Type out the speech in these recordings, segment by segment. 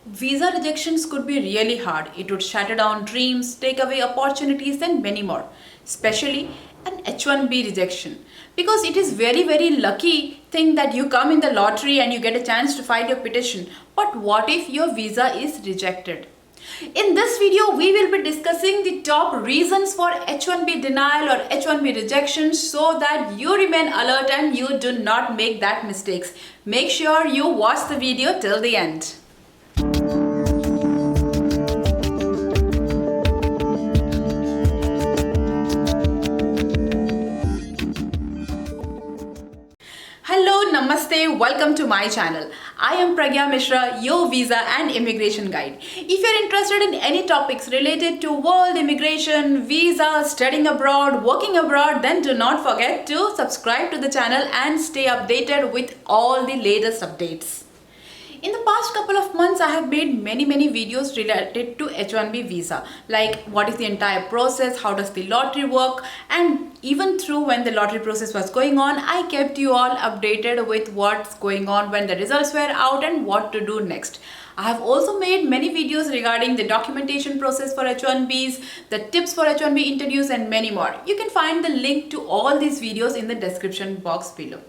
Visa rejections could be really hard. It would shatter down dreams, take away opportunities, and many more. Especially an H1b rejection. Because it is very lucky thing that you come in the lottery and you get a chance to file your petition. But what if your visa is rejected? In this video, we will be discussing the top reasons for H1b denial or H1b rejection so that you remain alert and you do not make that mistakes. Make sure you watch the video till the end. Hello, Namaste, welcome to my channel. I am Pragnya Mishra, your visa and immigration guide. If you're interested in any topics related to world immigration, visa, studying abroad, working abroad, then do not forget to subscribe to the channel and stay updated with all the latest updates. In the past couple of months, I have made many videos related to H1b visa, like what is the entire process, how does the lottery work, and even through when the lottery process was going on, I kept you all updated with what's going on when the results were out and what to do next. I have also made many videos regarding the documentation process for H1Bs, the tips for H1B interviews, and many more. You can find the link to all these videos in the description box below.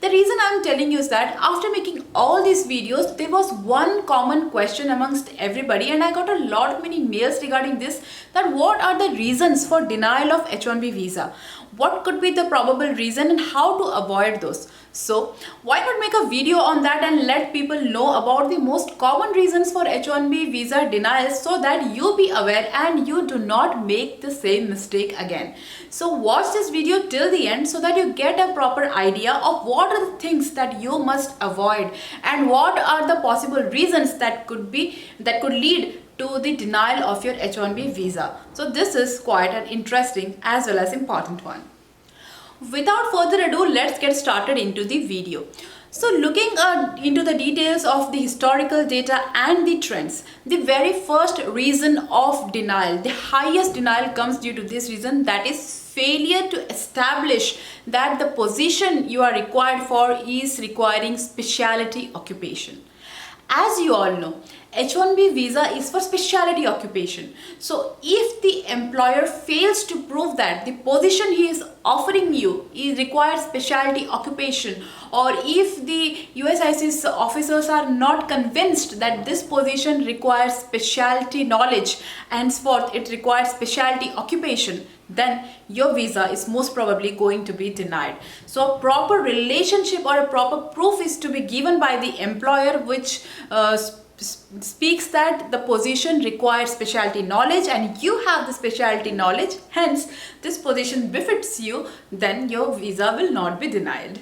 The reason I'm telling you is that after making all these videos, there was one common question amongst everybody, and I got a lot many mails regarding this, that what are the reasons for denial of H1B visa? What could be the probable reason and how to avoid those? So why not make a video on that and let people know about the most common reasons for H1B visa denial so that you be aware and you do not make the same mistake again. So watch this video till the end so that you get a proper idea of what are the things that you must avoid and what are the possible reasons that could lead to the denial of your H1B visa. So this is quite an interesting as well as important one. Without further ado, let's get started into the video. So looking into the details of the historical data and the trends, the very first reason of denial, the highest denial comes due to this reason, that is failure to establish that the position you are required for is requiring specialty occupation. As you all know, H1B visa is for specialty occupation. So if the employer fails to prove that the position he is offering you requires specialty occupation, or if the USIS officers are not convinced that this position requires specialty knowledge, henceforth it requires specialty occupation, then your visa is most probably going to be denied. So a proper relationship or a proper proof is to be given by the employer which speaks that the position requires specialty knowledge and you have the specialty knowledge, hence this position befits you, then your visa will not be denied.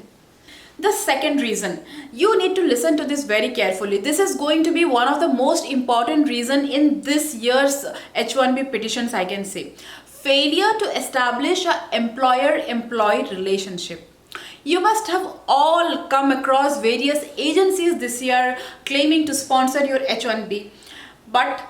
The second reason, you need to listen to this very carefully. This is going to be one of the most important reason in this year's H1B petitions, I can say. Failure to establish an employer-employee relationship. You must have all come across various agencies this year claiming to sponsor your H1B, but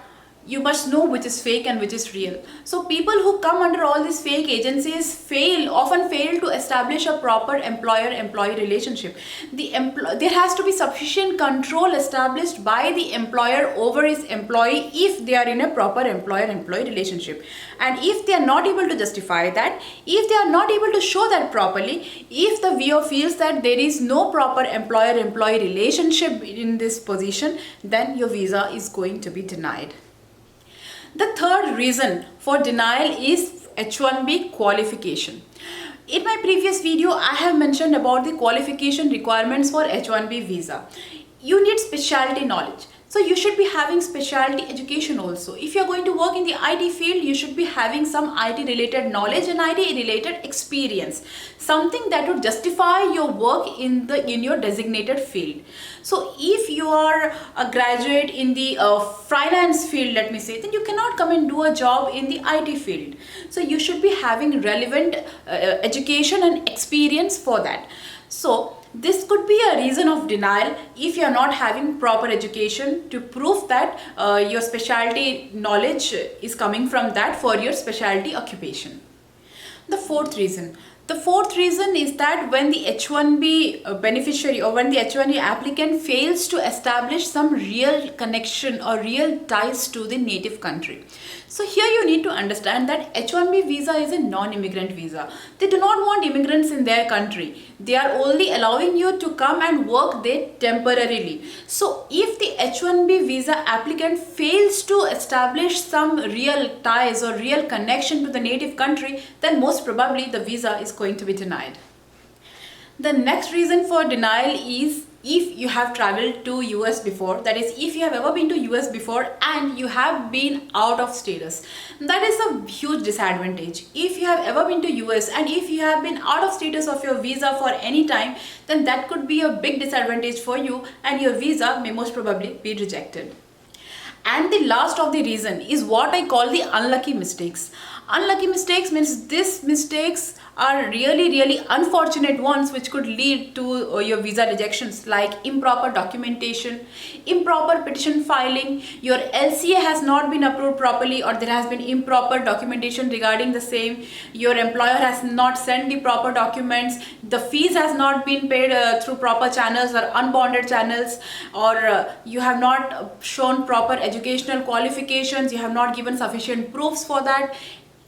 you must know which is fake and which is real. So people who come under all these fake agencies often fail to establish a proper employer-employee relationship. There has to be sufficient control established by the employer over his employee if they are in a proper employer-employee relationship. And if they are not able to justify that, if they are not able to show that properly, if the VO feels that there is no proper employer-employee relationship in this position, then your visa is going to be denied. The third reason for denial is H1B qualification. In my previous video, I have mentioned about the qualification requirements for H1B visa. You need specialty knowledge. So you should be having specialty education also. If you are going to work in the IT field, you should be having some IT related knowledge and IT related experience. Something that would justify your work in your designated field. So if you are a graduate in the finance field, let me say, then you cannot come and do a job in the IT field. So you should be having relevant education and experience for that. So this could be a reason of denial if you are not having proper education to prove that your specialty knowledge is coming from that for your specialty occupation. The fourth reason, The fourth reason is that when the H1b beneficiary or when the H1b applicant fails to establish some real connection or real ties to the native country. So here you need to understand that H1b visa is a non-immigrant visa. They do not want immigrants in their country. They are only allowing you to come and work there temporarily. So if the H1b visa applicant fails to establish some real ties or real connection to the native country, then most probably the visa is going to be denied. The next reason for denial is if you have traveled to US before, that is if you have ever been to US before and you have been out of status. That is a huge disadvantage. If you have ever been to US and if you have been out of status of your visa for any time, then that could be a big disadvantage for you and your visa may most probably be rejected. And the last of the reason is what I call the unlucky mistakes. Unlucky mistakes means these mistakes are really unfortunate ones which could lead to your visa rejections, like improper documentation, improper petition filing, your LCA has not been approved properly or there has been improper documentation regarding the same, your employer has not sent the proper documents, the fees has not been paid through proper channels or unbonded channels, or you have not shown proper educational qualifications, you have not given sufficient proofs for that.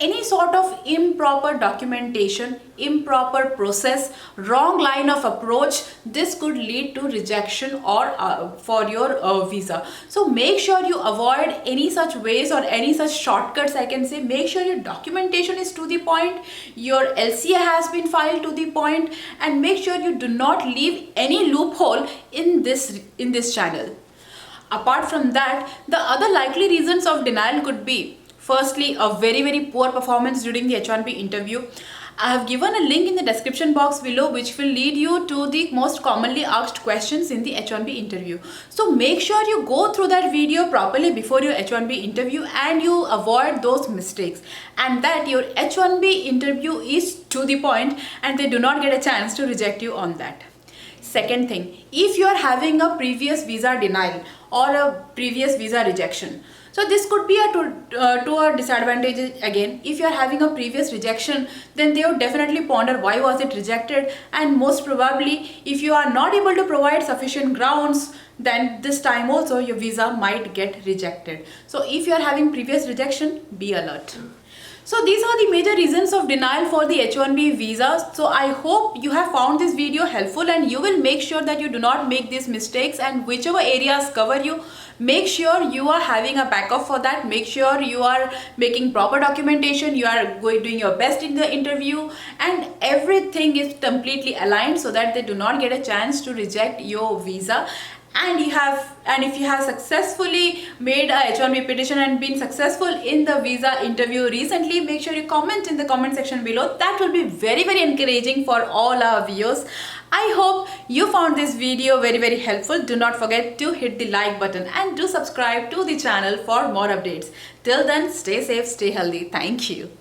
Any sort of improper documentation, improper process, wrong line of approach, this could lead to rejection or for your visa. So make sure you avoid any such ways or any such shortcuts, I can say. Make sure your documentation is to the point, your LCA has been filed to the point, and make sure you do not leave any loophole in this channel. Apart from that, the other likely reasons of denial could be, firstly, a very poor performance during the H1b interview. I have given a link in the description box below which will lead you to the most commonly asked questions in the H1b interview. So make sure you go through that video properly before your H1b interview and you avoid those mistakes, and that your H1b interview is to the point and they do not get a chance to reject you on that. Second thing, if you are having a previous visa denial or a previous visa rejection, so this could be to a disadvantage again. If you are having a previous rejection, then they would definitely ponder why was it rejected, and most probably if you are not able to provide sufficient grounds, then this time also your visa might get rejected. So if you are having previous rejection, be alert. So these are the major reasons of denial for the H1b visa. So I hope you have found this video helpful and you will make sure that you do not make these mistakes, and whichever areas cover you, make sure you are having a backup for that. Make sure you are making proper documentation, you are doing your best in the interview, and everything is completely aligned so that they do not get a chance to reject your visa. And if you have successfully made a H1b petition and been successful in the visa interview recently, make sure you comment in the comment section below. That will be very encouraging for all our viewers. I hope you found this video very helpful. Do not forget to hit the like button and do subscribe to the channel for more updates. Till then, stay safe, stay healthy. Thank you.